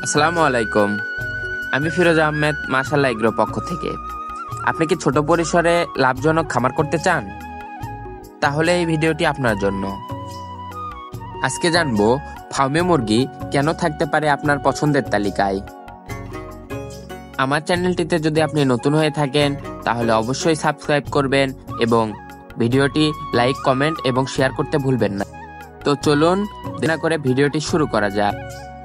আসসালামু আলাইকুম। আমি ফিরোজ আহমেদ, মাশাআল্লাহ এগ্রো পক্ষ থেকে। আপনি কি ছোট পরিসরে লাভজনক খামার করতে চান? তাহলে এই ভিডিওটি আপনার জন্য। আজকে জানবো ফার্মে মুরগি কেন থাকতে পারে আপনার পছন্দের তালিকায়। আমার চ্যানেলটিতে যদি আপনি নতুন হয়ে থাকেন তাহলে অবশ্যই সাবস্ক্রাইব করবেন এবং ভিডিওটি লাইক, কমেন্ট এবং শেয়ার করতে ভুলবেন না। তো চলুন দেরি করে ভিডিওটি শুরু করা যাক।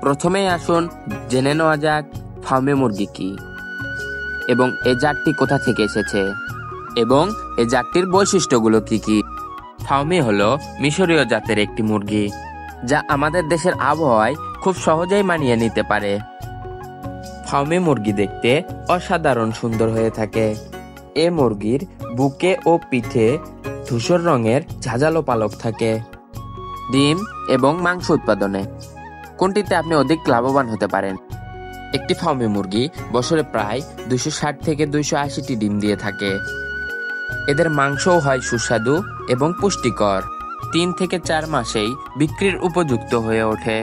প্রথমেই আসুন জেনে নেওয়া যাক ফার্মে মুরগি কি এবং এই জাতটি কোথা থেকে এসেছে এবং এই জাতটির বৈশিষ্ট্যগুলো কি কি। ফার্মে হলো মিশরীয় জাতের একটি মুরগি যা আমাদের দেশের আবহাওয়ায় খুব সহজেই মানিয়ে নিতে পারে। ফার্মে মুরগি দেখতে অসাধারণ সুন্দর হয়ে থাকে। এ মুরগির বুকে ও পিঠে ধূসর রঙের ঝাঁঝালো পালক থাকে। ডিম এবং মাংস উৎপাদনে কোনটিতে আপনি অধিক লাভবান হতে পারেন? একটি ফার্মে মুরগি বছরে প্রায় 260 থেকে 280টি ডিম দিয়ে থাকে। এদের মাংসও হয় সুস্বাদু এবং পুষ্টিকর। 3 থেকে 4 মাসেই বিক্রির উপযুক্ত হয়ে ওঠে।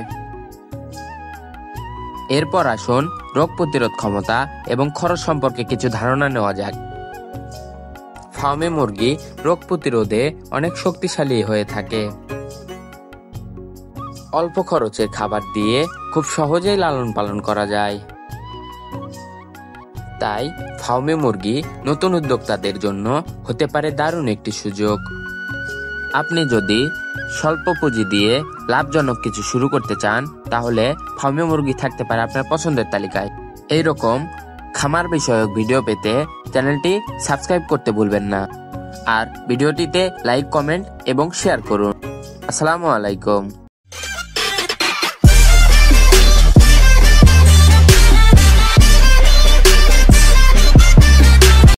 এরপর আসুন রোগ প্রতিরোধ ক্ষমতা এবং খরচ সম্পর্কে কিছু ধারণা নেওয়া যাক। ফার্মে মুরগি রোগ প্রতিরোধে অনেক শক্তিশালী হয়ে থাকে। অল্প খরচের খাবার দিয়ে খুব সহজেই লালন পালন করা যায়। তাই ফার্মে মুরগি নতুন উদ্যোক্তাদের জন্য হতে পারে দারুণ একটি সুযোগ। আপনি যদি স্বল্প পুঁজি দিয়ে লাভজনক কিছু শুরু করতে চান তাহলে ফার্মে মুরগি থাকতে পারে আপনার পছন্দের তালিকায়। এইরকম খামার বিষয়ক ভিডিও পেতে চ্যানেলটি সাবস্ক্রাইব করতে ভুলবেন না। আর ভিডিওটিতে লাইক, কমেন্ট এবং শেয়ার করুন। আসসালামু আলাইকুম।